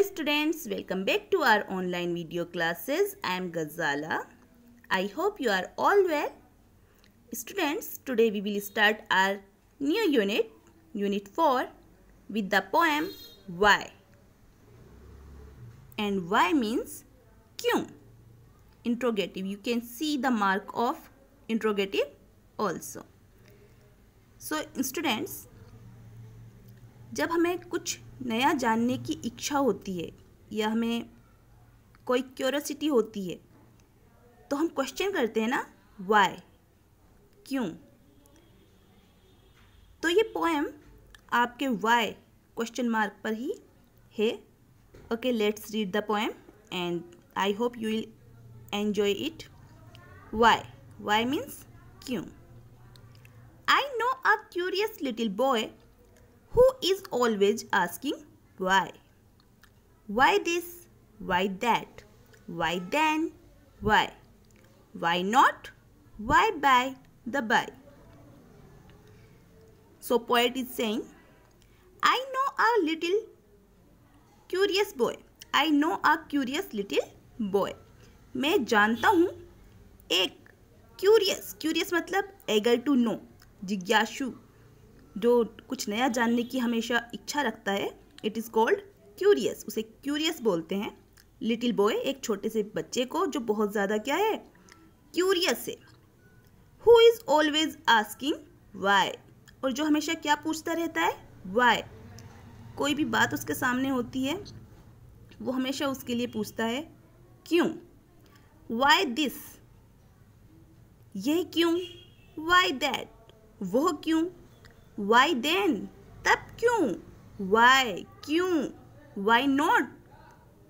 students, welcome back to our online video classes. I am Ghazala. I hope you are all well. Students, today we will start our new unit, Unit 4, with the poem Why. And why means क्यों. Interrogative. You can see the mark of interrogative also. So students, जब हमें कुछ नया जानने की इच्छा होती है या हमें कोई क्यूरियोसिटी होती है तो हम क्वेश्चन करते हैं ना, वाई, क्यों. तो ये पोएम आपके वाई क्वेश्चन मार्क पर ही है. Okay, let's read the poem and I hope you will enjoy it. Why means क्यों. I know a curious little boy who is always asking why. Why this? Why that? Why then? Why? Why not? Why by the by? So poet is saying, I know a little curious boy. I know a curious little boy. मैं जानता हूँ एक curious मतलब eager to know, जिज्ञासु, जो कुछ नया जानने की हमेशा इच्छा रखता है. It is called curious. उसे क्यूरियस बोलते हैं. लिटिल बॉय, एक छोटे से बच्चे को जो बहुत ज़्यादा क्या है, क्यूरियस है. Who is always asking why, और जो हमेशा क्या पूछता रहता है, वाई. कोई भी बात उसके सामने होती है वो हमेशा उसके लिए पूछता है क्यों. वाई दिस, यह क्यों. वाई दैट, वो क्यों. वाई देन, तब क्यों. वाई, क्यों. वाई नॉट,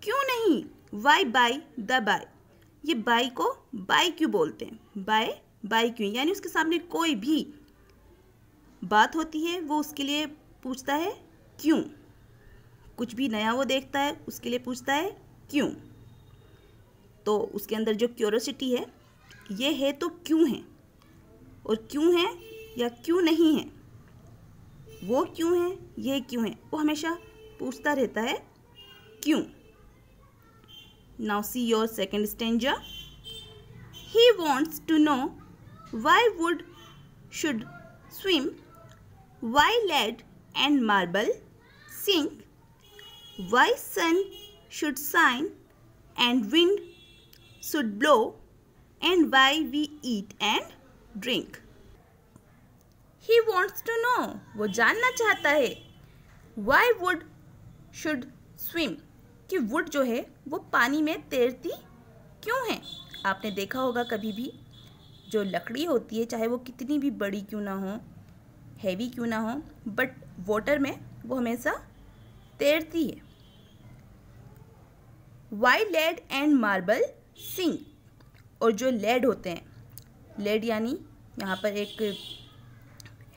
क्यों नहीं. वाई बाय द बाय, ये बाय को बाय क्यों बोलते हैं. बाय क्यों, यानी उसके सामने कोई भी बात होती है वो उसके लिए पूछता है क्यों. कुछ भी नया वो देखता है उसके लिए पूछता है क्यों. तो उसके अंदर जो क्यूरियोसिटी है ये है तो क्यों है, और क्यों है या क्यों नहीं है, वो क्यों है, ये क्यों है, वो हमेशा पूछता रहता है क्यों. Now see your second stanza. He wants to know why wood should swim, why lead and marble sink, why sun should shine and wind should blow, and why we eat and drink. He wants to know, वो जानना चाहता है. Why wood should swim, कि wood जो है वो पानी में तैरती क्यों है. आपने देखा होगा कभी भी, जो लकड़ी होती है चाहे वो कितनी भी बड़ी क्यों ना हो, हैवी क्यों ना हो, बट वाटर में वो हमेशा तैरती है. Why lead and marble sink, और जो लेड होते हैं, लेड यानी यहाँ पर एक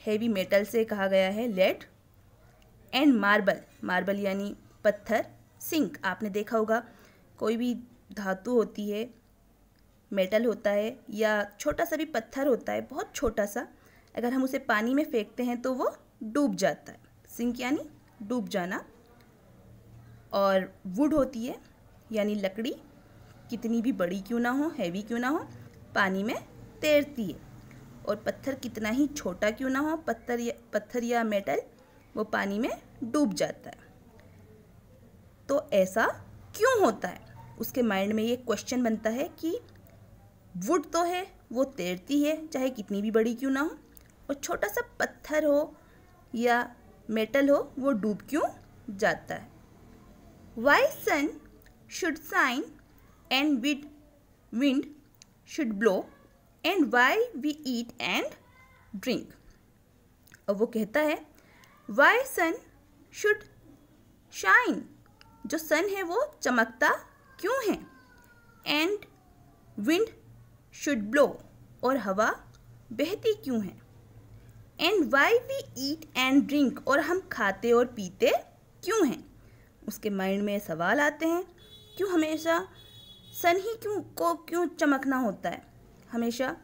हैवी मेटल से कहा गया है लेड, एंड मार्बल यानी पत्थर. सिंक, आपने देखा होगा कोई भी धातु होती है, मेटल होता है या छोटा सा भी पत्थर होता है, बहुत छोटा सा, अगर हम उसे पानी में फेंकते हैं तो वो डूब जाता है. सिंक यानी डूब जाना. और वुड होती है यानी लकड़ी, कितनी भी बड़ी क्यों ना हो, हैवी क्यों ना हो, पानी में तैरती है. और पत्थर कितना ही छोटा क्यों ना हो, पत्थर या मेटल, वो पानी में डूब जाता है. तो ऐसा क्यों होता है, उसके माइंड में ये क्वेश्चन बनता है कि वुड तो है वो तैरती है चाहे कितनी भी बड़ी क्यों ना हो, और छोटा सा पत्थर हो या मेटल हो वो डूब क्यों जाता है. Why sun should shine and wind should blow, and why we eat and drink. और वो कहता है वाई सन शुड शाइन, जो सन है वो चमकता क्यों है, एंड विंड शुड ब्लो, और हवा बहती क्यों है, and why we eat and drink, और हम खाते और पीते क्यों हैं. उसके माइंड में सवाल आते हैं, क्यों हमेशा सन ही क्यों चमकना होता है, हमेशा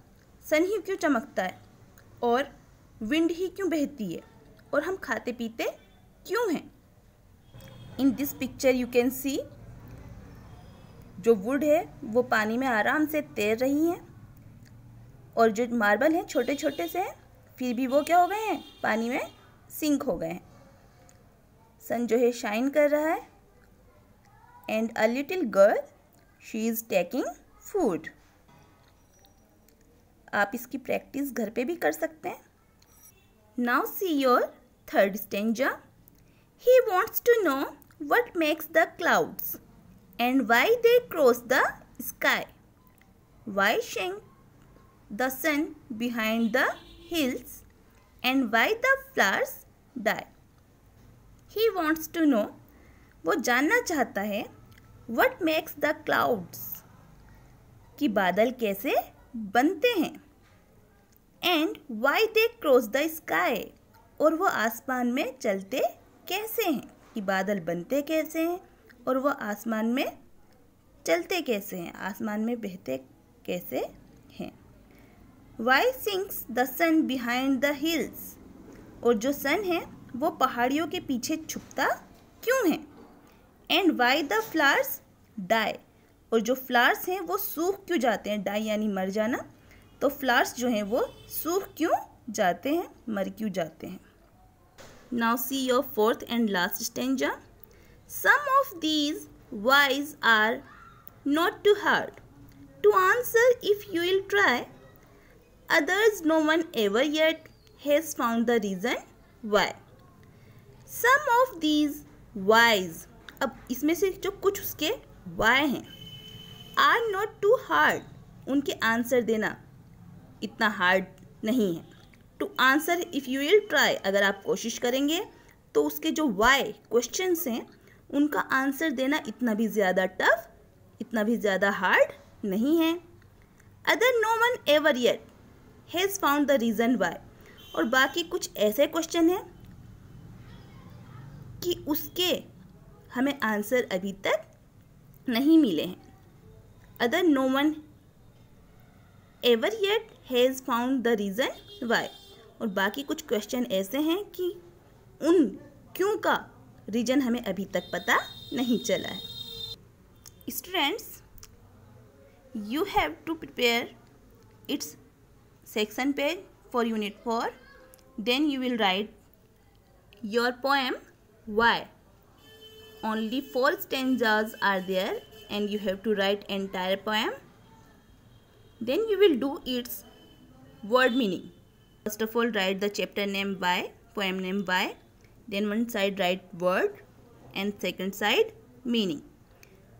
सन ही क्यों चमकता है, और विंड ही क्यों बहती है, और हम खाते पीते क्यों हैं. In this picture you can see जो वुड है वो पानी में आराम से तैर रही हैं और जो मार्बल हैं छोटे छोटे से हैं, फिर भी वो क्या हो गए हैं, पानी में सिंक हो गए हैं। सन जो है शाइन कर रहा है। And a little girl she is taking food. आप इसकी प्रैक्टिस घर पे भी कर सकते हैं। Now see your third stanza. He wants to know what makes the clouds and why they cross the sky. Why shine the sun behind the hills and why the flowers die. He wants to know, वो जानना चाहता है what makes the clouds, कि बादल कैसे बनते हैं, and why they cross the sky, और वो आसमान में चलते कैसे हैं, कि बादल बनते कैसे हैं और वो आसमान में चलते कैसे हैं, आसमान में बहते कैसे हैं। Why sinks the sun behind the hills, और जो सन है वो पहाड़ियों के पीछे छुपता क्यों है। And why the flowers die, और जो फ्लावर्स हैं वो सूख क्यों जाते हैं, डाई यानी मर जाना, तो फ्लावर्स जो हैं वो सूख क्यों जाते हैं, मर क्यों जाते हैं। Now see your fourth and last stanza. Some of these whys are not too hard to answer if you will try. Others no one ever yet has found the reason why. Some of these whys, अब इसमें से जो कुछ उसके why हैं, are not too hard, उनके answer देना इतना हार्ड नहीं है। To answer if you will try, अगर आप कोशिश करेंगे तो उसके जो वाई क्वेश्चंस हैं उनका आंसर देना इतना भी ज़्यादा टफ, इतना भी ज़्यादा हार्ड नहीं है। Other no one ever yet has found the reason why, और बाकी कुछ ऐसे क्वेश्चन हैं कि उसके हमें आंसर अभी तक नहीं मिले हैं। Other no one ever yet has found the reason why, और बाकी कुछ क्वेश्चन ऐसे हैं कि उन क्यों का रीजन हमें अभी तक पता नहीं चला है। Students, you have to prepare its section page for unit 4, then you will write your poem why. Only 4 stanzas are there and you have to write entire poem. Then you will do its word meaning. First of all, write the chapter name by, poem name by. Then one side write word and second side meaning.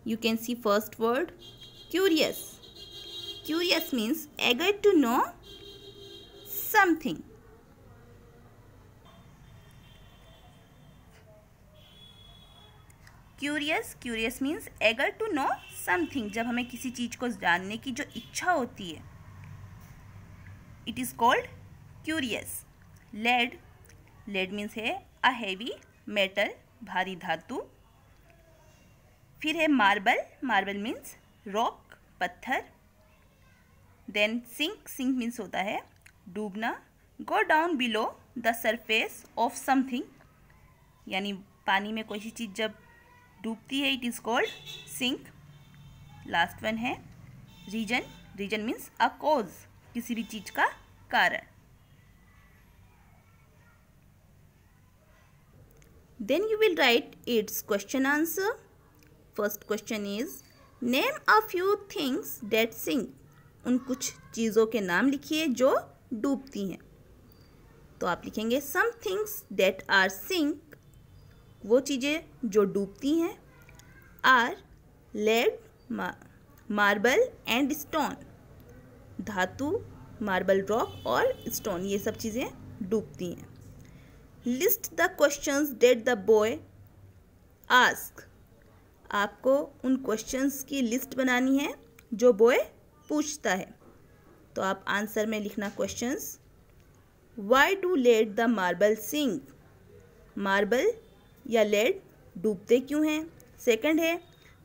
You can see first word, curious. Curious means eager to know something. Curious means eager to know something. जब हमें किसी चीज़ को जानने की जो इच्छा होती है, it is called curious. Lead means है a heavy metal, भारी धातु। फिर है marble means rock, पत्थर। then sink means होता है डूबना। go down below the surface of something, यानी पानी में कोई सी चीज़ जब डूबती है, it is called sink. Last one है रीजन मीन्स अ कॉज, किसी भी चीज का कारण। Then you will write its question answer. First question is name a few things that sink. उन कुछ चीज़ों के नाम लिखिए जो डूबती हैं। तो आप लिखेंगे some things that are sink, वो चीज़ें जो डूबती हैं, are lead, marble and stone, धातु, मार्बल रॉक और स्टोन, ये सब चीज़ें डूबती हैं। List the questions that the boy ask, आपको उन क्वेश्चंस की लिस्ट बनानी है जो बॉय पूछता है। तो आप आंसर में लिखना questions, why do lead the marble sink, marble या लेड डूबते क्यों हैं। सेकंड है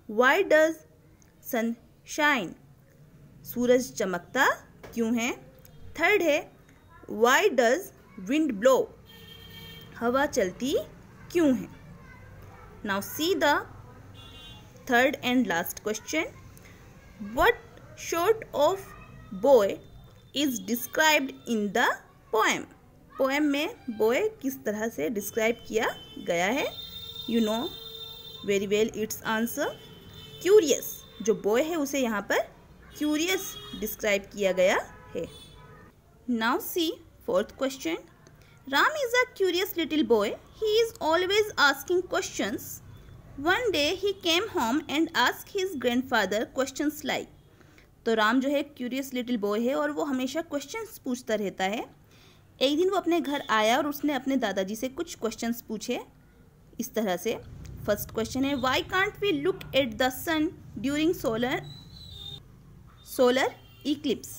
वाई डज सन शाइन, सूरज चमकता क्यों है। थर्ड है वाई डज विंड ब्लो, हवा चलती क्यों है। Now see the third and last question. What sort of boy is described in the poem? Poem में boy किस तरह से डिस्क्राइब किया गया है? You know very well its answer. Curious. जो boy है उसे यहाँ पर curious डिस्क्राइब किया गया है. Now see fourth question. Ram is a curious little boy. He is always asking questions. One day he came home and asked his grandfather questions like. तो राम जो है क्यूरियस लिटिल बॉय है और वो हमेशा क्वेश्चंस पूछता रहता है. एक दिन वो अपने घर आया और उसने अपने दादाजी से कुछ क्वेश्चंस पूछे इस तरह से. फर्स्ट क्वेश्चन है, why can't we look at the sun during solar eclipse.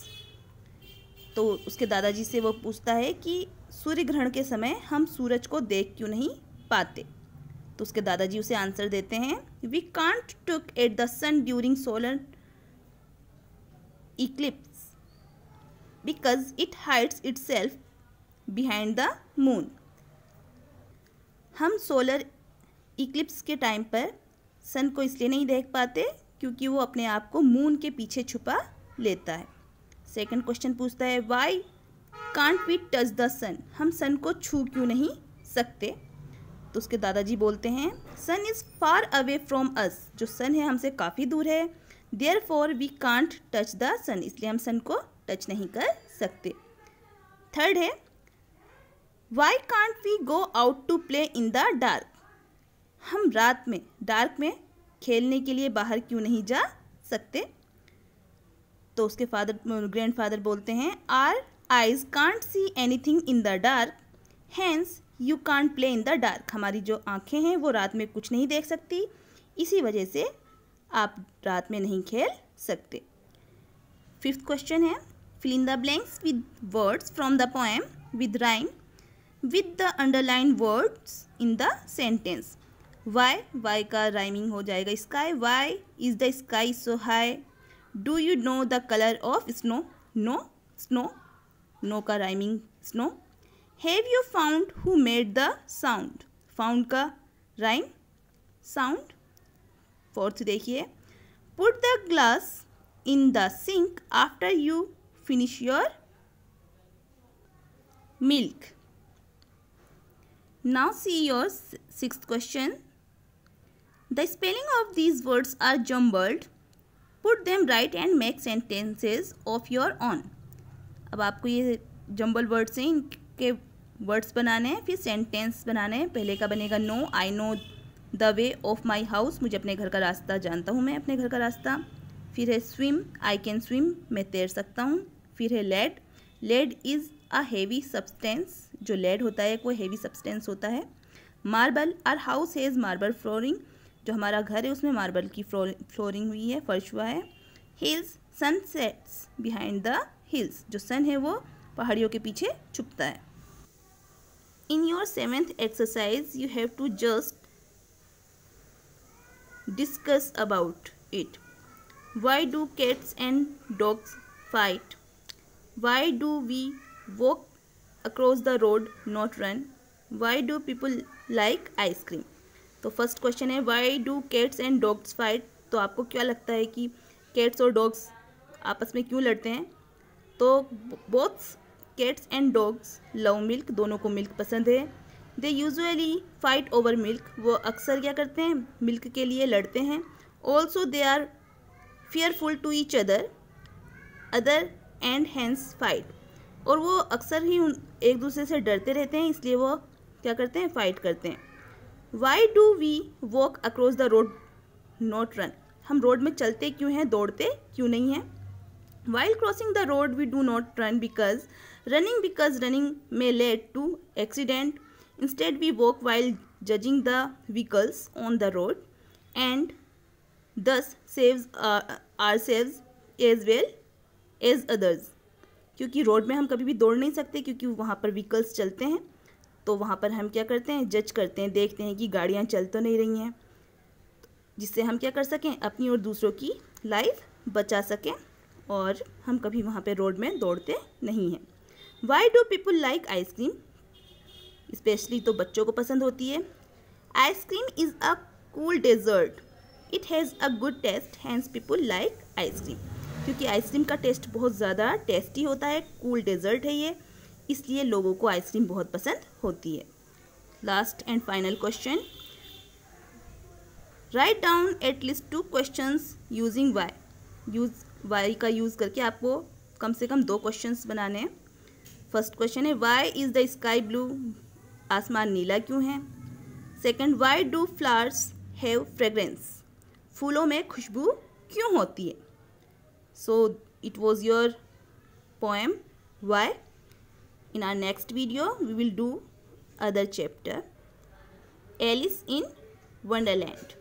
तो उसके दादाजी से वो पूछता है कि सूर्य ग्रहण के समय हम सूरज को देख क्यों नहीं पाते. तो उसके दादाजी उसे आंसर देते हैं, we can't look at the sun during solar eclipse because it hides itself behind the moon. हम सोलर इक्लिप्स के टाइम पर सन को इसलिए नहीं देख पाते क्योंकि वो अपने आप को मून के पीछे छुपा लेता है. सेकंड क्वेश्चन पूछता है, why can't we touch the sun. हम सन को छू क्यों नहीं सकते. तो उसके दादाजी बोलते हैं, sun is far away from us. जो सन है हमसे काफ़ी दूर है. Therefore we can't touch the sun. इसलिए हम सन को टच नहीं कर सकते. थर्ड है, why can't we go out to play in the dark. हम रात में डार्क में खेलने के लिए बाहर क्यों नहीं जा सकते. तो उसके ग्रैंडफादर बोलते हैं, our eyes can't see anything in the dark, hence you can't play in the dark. हमारी जो आँखें हैं वो रात में कुछ नहीं देख सकती, इसी वजह से आप रात में नहीं खेल सकते. फिफ्थ क्वेश्चन है, fill in the blanks with words from the poem with rhyme with the underline words in the sentence. Why का राइमिंग हो जाएगा sky. Why is the sky so high. Do you know the colour of snow. Know snow. Know का rhyming snow. Have you found who made the sound. Found का rhyme sound. Fourth देखिए, put the glass in the sink after you finish your milk. Now see your sixth question. The spelling of these words are jumbled. Put them right and make sentences of your own. अब आपको ये jumble words हैं, इनके words बनाने हैं, फिर sentence बनाने हैं. पहले का बनेगा, no I know the way of my house. मुझे अपने घर का रास्ता जानता हूँ मैं अपने घर का रास्ता. फिर है स्विम. I can swim. मैं तैर सकता हूँ. फिर है lead. Lead is a heavy substance. जो लेड होता है वो हेवी सब्सटेंस होता है. Marble. Our house has marble flooring. जो हमारा घर है उसमें मार्बल की फ्लोरिंग हुई है, फर्श हुआ है. Hills. Sun sets behind the hills. जो सन है वो पहाड़ियों के पीछे छुपता है. In your 7th exercise you have to just discuss about it. Why do cats and dogs fight? Why do we walk across the road not run? Why do people like ice cream? तो first question है, why do cats and dogs fight. तो आपको क्या लगता है कि cats और dogs आपस में क्यों लड़ते हैं. तो both cats and dogs love milk. दोनों को मिल्क पसंद है. They usually fight over milk. वो अक्सर क्या करते हैं, मिल्क के लिए लड़ते हैं. Also they are fearful to each other and hence fight. और वो अक्सर ही एक दूसरे से डरते रहते हैं, इसलिए वो क्या करते हैं, फाइट करते हैं. Why do we walk across the road not run. हम रोड में चलते क्यों हैं, दौड़ते क्यों नहीं हैं. While crossing the road we do not run because running may lead to accident. Instead we walk while judging the vehicles on the road and thus saves ourselves as well as others. क्योंकि road में हम कभी भी दौड़ नहीं सकते क्योंकि वहाँ पर व्हीकल्स चलते हैं. तो वहाँ पर हम क्या करते हैं, जज करते हैं, देखते हैं कि गाड़ियाँ चल तो नहीं रही हैं, जिससे हम क्या कर सकें, अपनी और दूसरों की लाइफ बचा सकें. और हम कभी वहाँ पे रोड में दौड़ते नहीं हैं. Why do people like ice cream. Specially तो बच्चों को पसंद होती है. Ice cream is a cool dessert, it has a good taste hence people like ice cream, क्योंकि आइसक्रीम का टेस्ट बहुत ज़्यादा टेस्टी होता है, कूल डेजर्ट है ये, इसलिए लोगों को आइसक्रीम बहुत पसंद होती है। Last and final question, write down at least 2 questions using why. Why का यूज़ करके आपको कम से कम 2 क्वेश्चंस बनाने हैं। फर्स्ट क्वेश्चन है why is the sky blue, आसमान नीला क्यों है। Second, why do flowers have fragrance, फूलों में खुशबू क्यों होती है। So it was your poem why. In our next video, we will do other chapter, Alice in Wonderland.